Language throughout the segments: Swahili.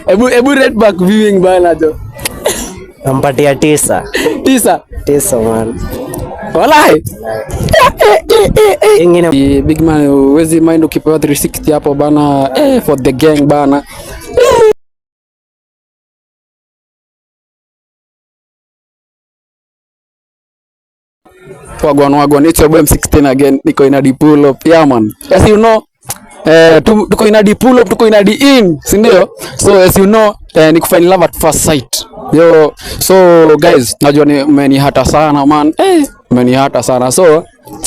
Ebu red back viewing bana jo. Nampatia 9. 9 man. Walai. Ingine Big man wezi mind ukipewa 360 hapo bana for the gang bana. Wagwan it's your boy M16 again. Niko in a pull up. Yeah man. As you know tuko in a pull up, tuko in a in, si ndio? So as you know ni kufanya love at first sight. Yo, so guys, najua ni mmenihata sana man. Mmenihata sana. So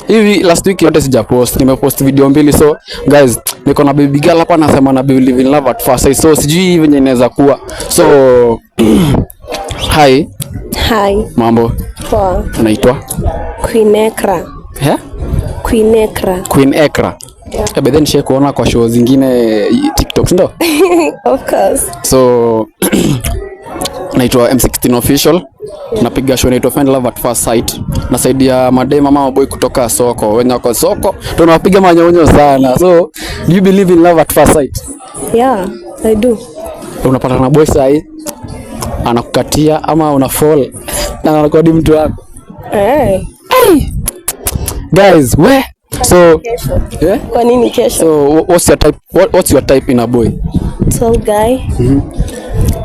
hivi last week yote sijapost, nimepost video mbili. So guys, niko na baby girl hapa anasema na believe in love at first sight. So sijui venye inaweza kuwa. So hi. Mambo. Poa. Unaitwa? Queen Ekra. Yeah? Queen Ekra. Yeah. But then share kuona kwa show zingine TikTok, ndio? Of course. So naitwa M16 official. Yeah. Napiga show inaitwa Find Love at First Sight. Nasaidia madema mama boy kutoka soko. Wenye wako soko tunawapiga manyonyo sana. So do you believe in love at first sight? Yeah, I do. Unapata na boy sai anakukatia ama una fall na anakuwa mtu wako. Guys, we so yeah? Kwa nini kesho? So what's your type in a boy? Tall guy.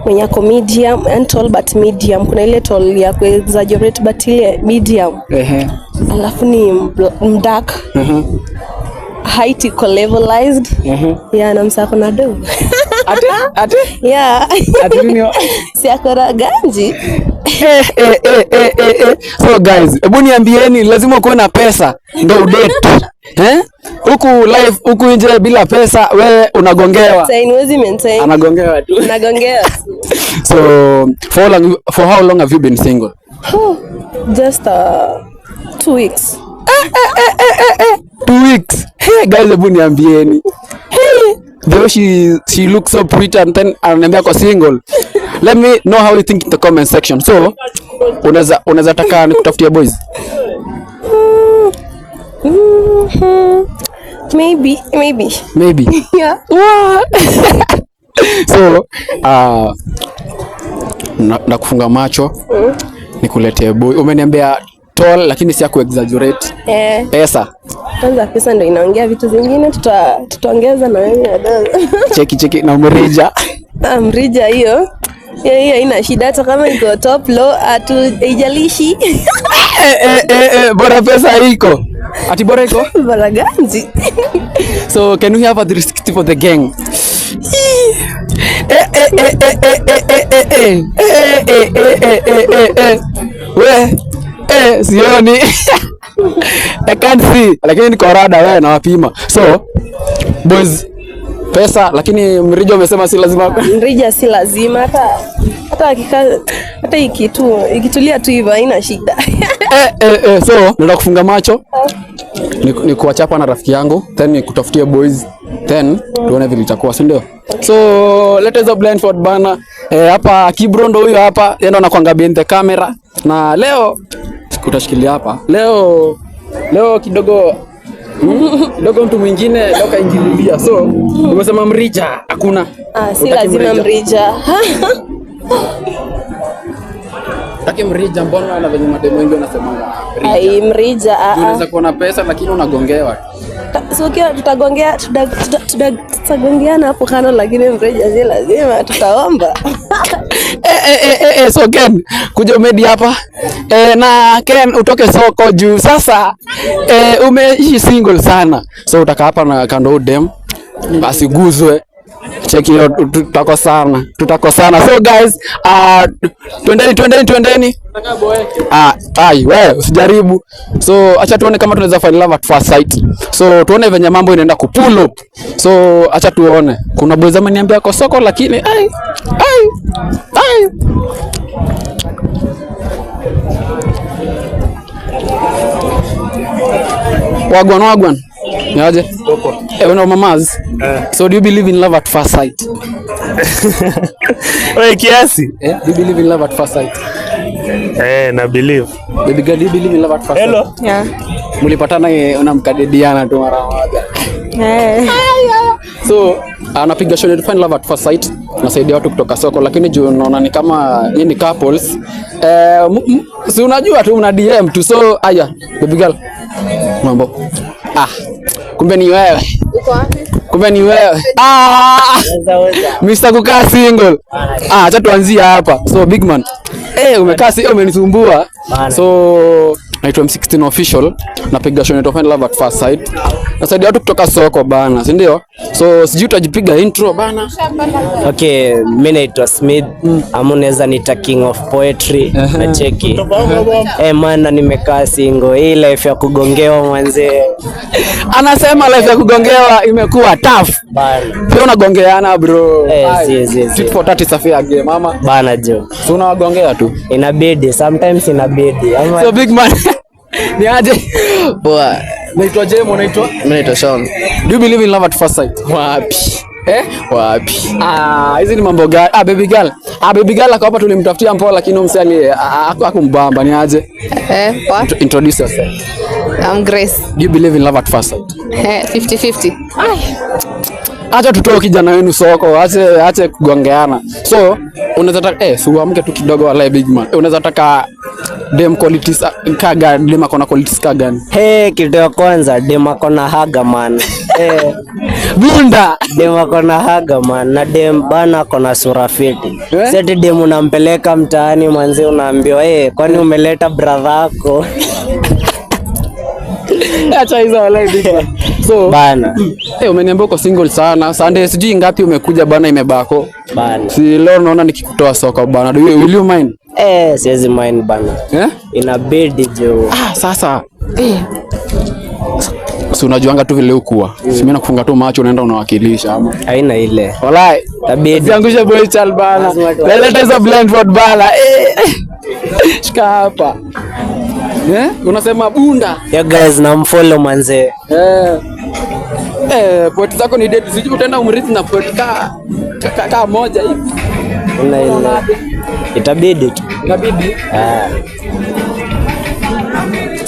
Mwenye ako medium and tall but medium. Kuna ile tall ya exaggerate but ile medium. Alafu ni dark. Height iko levelized. Yeah, na msako na do. Ate? Yeah. Ate nini? Si akora ganji. So guys, hebu niambieni lazima kuwe na pesa ndio udate. Huku live huku nje bila pesa wewe unagongewa. Siwezi maintain. Anagongewa tu. Nagongewa. So for how long have you been single? Just 2 weeks. 2 weeks. Hey guys, hebu niambieni. Though she looks so pretty and then ananiambia kwa single. Let me know how you think in the comment section. So unaweza taka nikutafutia boys? Maybe. Yeah. So na kufunga macho nikuletee boy. Umeniambia tall lakini si ku exaggerate. Pesa. Kwanza pesa ndio inaongea, vitu zingine tutaongeza na wewe. Cheki na mrija. Mrija hiyo haina shida, hata kama iko top low haijalishi. Bora pesa iko. Ati bora iko? Bora ganji. So can we have a 360 for the gang? Sioni. I can't see. Lakini niko rada wewe na wapima. So boys, pesa lakini mrija umesema si lazima. Mrija si lazima, hata ikitulia tu hivyo haina shida. So naenda kufunga macho ni kuachapa na rafiki yangu, then nikutafutie boys, then tuone vile itakuwa, si ndio? So let us blindfold bana. Hapa Kibrondo huyo hapa yeye ndo anakuanga behind the camera, na leo utashikilia hapa leo kidogo mtu mwingine leo kaingililia. So umesema mrija hakuna? Si lazima mrija. Taki mrija, mbona na venye mademo wengi wanasema mrija? Ai mrija unaweza kuwa na pesa lakini unagongewa. So kia tutagongeana hapo kando, lakini mrija si lazima, tutaomba. So Ken, kuja umedi hapa na Ken utoke soko juu sasa umeishi single sana. So utaka hapa na kando udem basi guzwe. Cheki hiyo tutakosana. So guys, twendeni. Wewe usijaribu. So acha tuone kama tunaweza find love at first sight. So tuone venye mambo inaenda kupull up. So acha tuone. Kuna boys ameniambia kwa soko lakini Wagwan. Niaje? Una mamaz? So do you believe in love at first sight? Wewe kiasi? Do you believe in love at first sight? Na believe. Baby girl, do you believe in love at first sight? Hello? Yeah. Mlipatana unamkadediana tu mara moja. So anapiga show ni Find Love at First Sight, nasaidia watu kutoka soko, lakini juu unaona ni kama nyinyi couples si unajua tu una DM tu. So aya baby girl, mambo kumbe ni wewe. Uko wapi? Kumbe ni wewe. Mr. kukaa single. Acha tuanzie hapa. So big man, umekaa single, umenisumbua. So naitwa M16 official, napiga show inaitwa Find Love at First Sight. Nasaidia watu kutoka soko bana, si ndio? So sijui utajipiga intro bana. Okay, mimi naitwa Smith. Amunaweza nita king of poetry na cheki. Maana nimekaa single. Hii life ya kugongewa mwanze. Anasema life ya kugongewa imekuwa tough. Bana. Pia unagongeana bro. Yes. Tit for tat safia game mama. Bana jo. So unawagongea tu. Inabidi, sometimes inabidi. So big man. Ni aje? Poa. Naitwa Jemo, naitwa? Mimi naitwa Sean. Do you believe in love at first sight? Wapi? Wapi? Hizi ni mambo gani? Baby girl. Baby girl ako hapa tulimtafutia mpoa lakini msali akumbamba ni aje? What? Introduce yourself. I'm Grace. Do you believe in love at first sight? 50-50. Acha tutoe kijana wenu soko, ache kugongeana. So, unaweza taka si uamke tu kidogo wala big man. Unaweza taka dem qualities kaga, dem akona qualities kaga. Kitu ya kwanza dem akona haga man. Bunda. Dem akona haga man na dem bana akona sura fiti. Sasa dem unampeleka mtaani mwanze unaambiwa kwani umeleta brother yako? Acha hizo wala big man. So bana. Umeniambia uko single sana. Sunday sijui ngapi umekuja bana imebako. Bana. Si leo naona nikikutoa soko bana. Will you mind? Siwezi mind bana. Inabidi jo. Sasa. Si unajuanga tu vile ukua. Si mimi nakufunga tu macho unaenda unawakilisha ama. Haina ile. Walai. Tabidi. Siangusha boy child bana. Leta hizo blindfold bana. Shika hapa. Unasema bunda. Yo guys namfollow manze. Poeti zako ni dead. Sijui utaenda umrithi na poeti ka moja hivi. Una ile. Itabidi tu. Inabidi.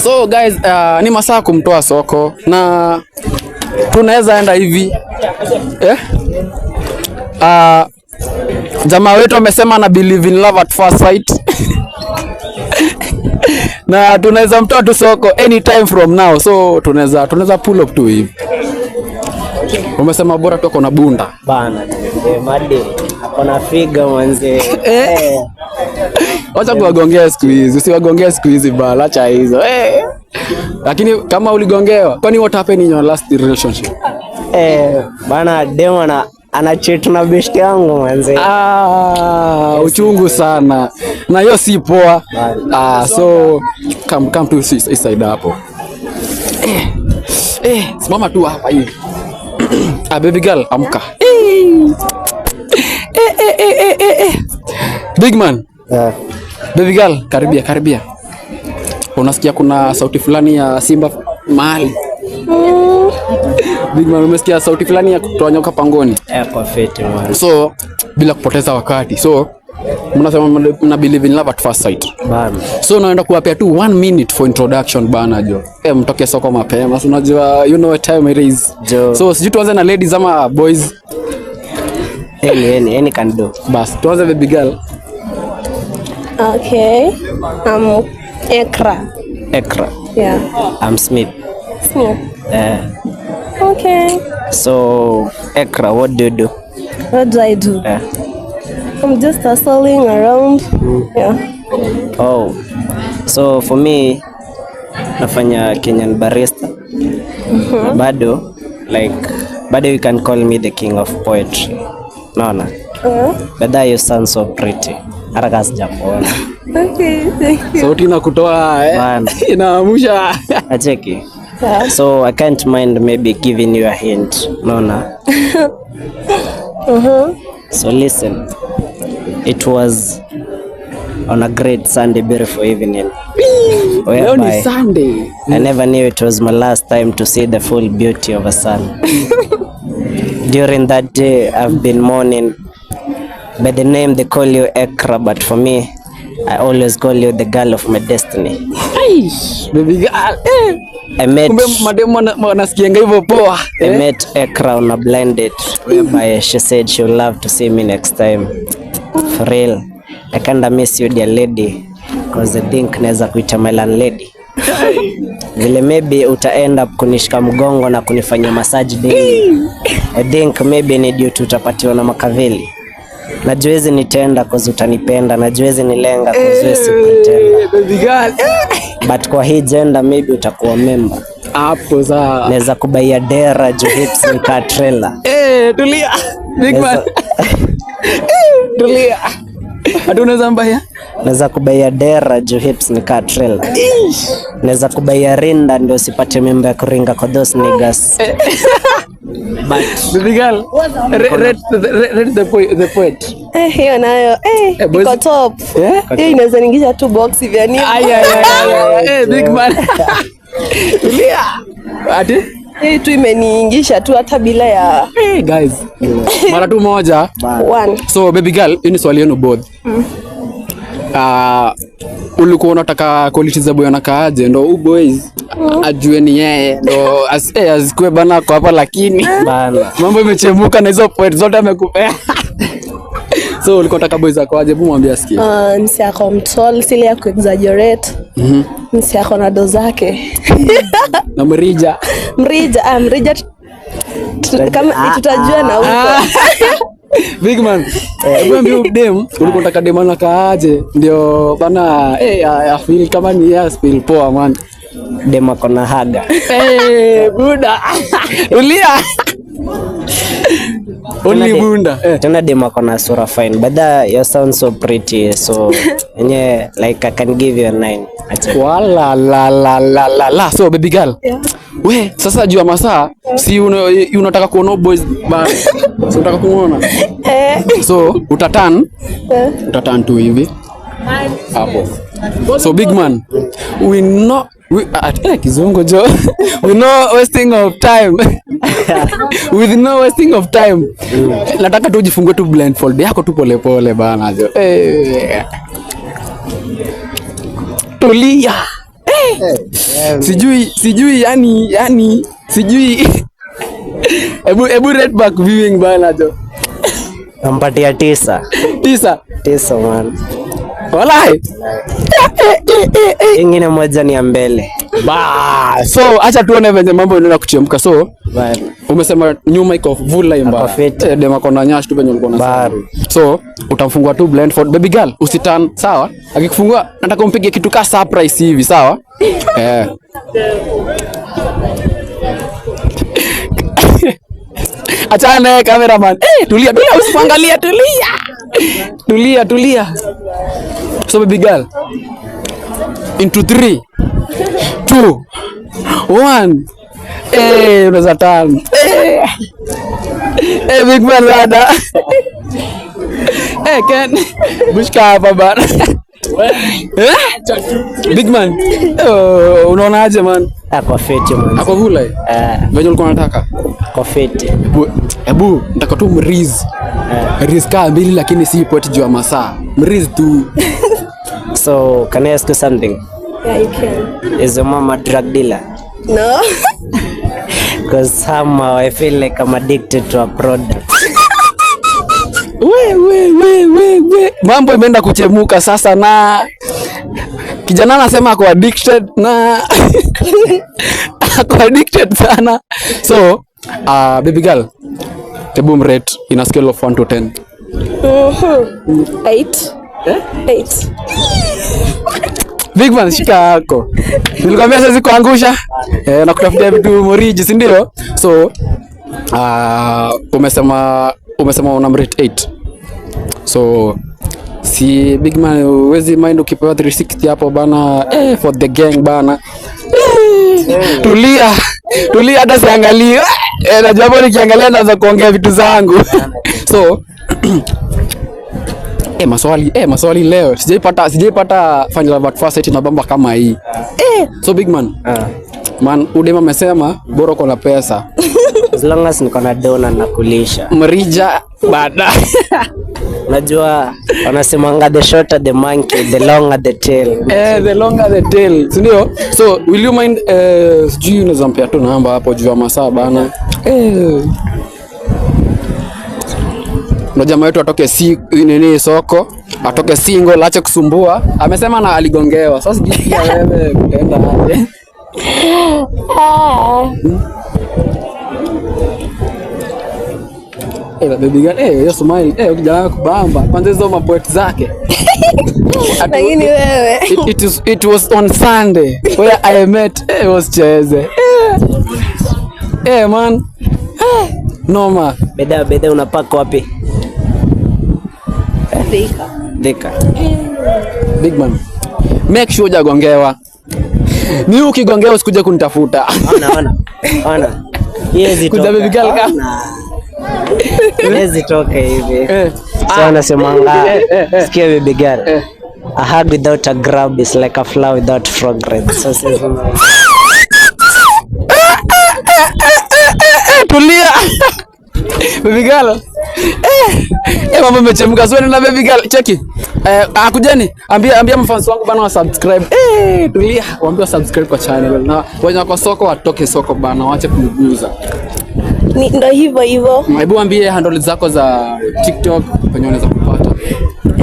So guys, ni masaa kumtoa soko na tunaweza enda hivi. Jamaa wetu amesema na believe in love at first sight. Na tunaweza mtoa tu soko anytime from now. So tunaweza pull up tu hivi. Umesema bora tu kuna bunda. Bana. Madi. Akona figa mwanze. Wacha kuwagongea siku hizi. Usiwagongea siku hizi bala, acha hizo. Lakini kama uligongewa, kwani what happened in your last relationship? Bana demo ana cheat na best yangu mwanze. Uchungu sana. Na hiyo si poa. So come to this side hapo. Simama tu hapa hivi. Baby girl, amka. Big man. Baby girl, karibia. Unasikia kuna sauti fulani ya simba mahali? Big man, umesikia sauti fulani ya kutoa nyoka pangoni? Kwa fete man. So bila kupoteza wakati. So mnasema mna believe in love at first sight. Bana. So naenda kuwapea tu 1 minute for introduction bana jo. Mtoke soko mapema. Unajua you know what time it is. So sijui tuanze na ladies ama boys. Any can do. Bas, tuanze baby girl. Okay. I'm Ekra. Yeah. I'm Smith. Okay. So Ekra, what do you do? What do I do? I'm just hustling around. Yeah. So for me nafanya Kenyan barista. Bado you can call me the king of poetry. Naona. But you sound so pretty. Haraka sijakuona. Okay, thank you. Sauti na kutoa inaamusha. Acheki. So I can't mind maybe giving you a hint. Naona. So listen. It was on a great Sunday, beautiful evening. Only Sunday. I never knew it was my last time to see the full beauty of a sun. During that day, I've been mourning. By the name they call you Ekra, but for me, I always call you the girl of my destiny. Baby girl. I met Kumbe mademu wanasikianga hivyo poa. I met Ekra on a blind date whereby she said she would love to see me next time. For real. I kinda miss you dear lady because I think naweza kuita my landlady. Vile maybe utaenda kunishika mgongo na kunifanyia massage daily. I think maybe ni due to utapatiwa na makaveli. Najua hizi nitenda cause utanipenda, najua hizi nilenga cause wewe si pretender. Baby girl. But kwa hii gender maybe utakuwa member. Hapo sawa. Naweza kubaia dera juu hips ni ka trailer. Tulia. Big man. Tulia. Hata unaweza mbaya? Naweza kubaia dera juu hips ni ka trailer. Naweza kubaia rinda ndio usipate mimba ya kuringa kwa those niggas. But Baby girl, read the poet. Hiyo nayo iko top. Hiyo inaweza ningisha tu box vya nini. Big man. Tulia. Ati? Hii tu imeniingisha tu hata bila ya Guys. Mara tu moja. one. So baby girl, hii ni swali yenu both. Ulikuwa unataka quality za boy anakaaje ndo u boys ajue ni yeye ndo asikwe bana kwa hapa, lakini bana mambo imechemuka na hizo point zote amekupea. So ulikuwa unataka boys akwaje? Hebu mwambie asikie. Msi ako mtol, sile ya kuexaggerate. Msi ako na do zake. Na mrija kama tutajua na huko. Big man, hebu dem ulikuwa unataka dem anakaaje ndio bana I feel kama ni ya feel poa man. Dem ako na haga. Buda. Ulia. Only bunda. Tena dem ako na sura fine. But you sound so pretty, so yenye like I can give you a 9. Wala la. So baby girl. We, sasa jua masaa si unataka kuona boys ba. So unataka kuona. So utatan tu hivi. Hapo. So big man, we know kizungu jo. We no wasting of time. With no wasting of time. Nataka tu ujifungue tu blindfold yako tu pole pole bana jo. Tulia. Sijui yani sijui. Ebu red back viewing bana jo. Nampatia 9. 9 man. Walai. Ingine moja ni ya mbele. So acha tuone venye mambo yanaenda kuchemka. So umesema nyuma iko vula imba. Dema kona nyash tu venye ulikuwa unasema. So utamfungua tu blindfold baby girl, usitan sawa? Akikufungua nataka umpige kitu ka surprise hivi sawa? Achana cameraman. Tulia usiangalia, tulia. So baby girl, into 3 2 1. Unaweza turn. Big man rada. Ken bushka hapa bana. Big man, unaonaje man? Ako fiti man. Ako vula. Venye ulikuwa unataka? Ako fiti. Hebu nataka tu mriz. Riz ka mbili lakini si pot jua masaa. Mriz tu. So, can I ask you something? Yeah, you can. Is your mom a drug dealer? No. Because somehow I feel like I'm addicted to a product. We. Mambo imeenda kuchemuka sasa na kijana anasema ako addicted na ako addicted sana. So, baby girl, hebu mrate in a scale of 1 to 10. 8. 8. Big man, shika yako. Nilikwambia sasa kuangusha. Na kutafutia vitu moriji, si ndio? So, umesema una rate 8. So, si big man wezi mind ukipewa 360 hapo bana, for the gang bana. Tulia hata siangalia. Najua hapo nikiangalia naanza kuongea vitu zangu. So, maswali leo. Sijaipata Final Love at First Sight na bamba kama hii. So big man. Man, udema amesema bora uko na pesa. As long as niko na dona na kulisha. Mrija baada. Unajua wanasemanga the shorter the monkey, the longer the tail. The longer the tail. Si ndio? So will you mind sijui unaweza mpea tu namba hapo juu ya masaa bana. Na jamaa wetu atoke nini soko, atoke single, ache kusumbua. Amesema na aligongewa. Sasa sijui wewe utaenda aje. Baby girl, hiyo smile, ukijana kubamba. Kwanza hizo mapoet zake. Lakini wewe. It was on Sunday where I met, was cheze. Man. Noma. Beda unapaka wapi? Thika. Big man. Make sure hujagongewa. Ni ukigongewa usikuje kunitafuta. Ona. Yezi toka. Kuja baby girl ka. Yezi toka hivi. So anasemanga, sikia baby girl. A hug without a grab is like a flower without fragrance. So tulia. Baby girl. Mama umechemka sio na baby girl. Cheki. Akujeni. Ambia mfans wangu bana wa subscribe. Tulia. Waambie subscribe kwa channel. Na wenye kwa soko watoke soko bana, waache kuniguza. Ndio hivyo. Hebu ambie handle zako za TikTok kwenye unaweza kupata.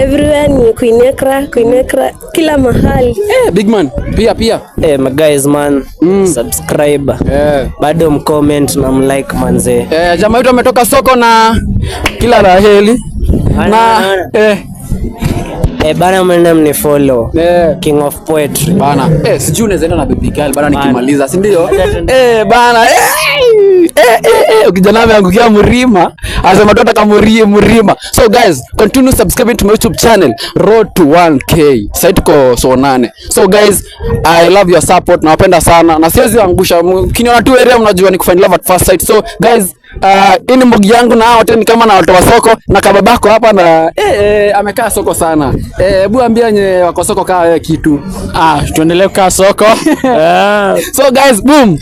Everywhere ni Queenekra kila mahali. Big man. Pia. My guys man, subscribe. Bado mcomment na mlike manze. Jamaa wetu ametoka soko na kila raheli. Na bana mwana mnifollow. King of Poetry. Bana. Sijui unaweza enda na baby girl bana nikimaliza, si ndio? Bana. Ukijana ameangukia mlima, anasema tutaka mlima. So guys, continue subscribing to my YouTube channel, road to 1K. Sasa tuko so 8. So guys, I love your support, nawapenda sana. Na siwezi angusha kiniona tu area, mnajua ni kufind love at first sight. So guys, ini mbogi yangu na wote ni kama na watu wa soko na kababako hapa na amekaa soko sana. Hebu ambia nye wako soko kaa kitu. Tuendelee kukaa soko. So guys, boom.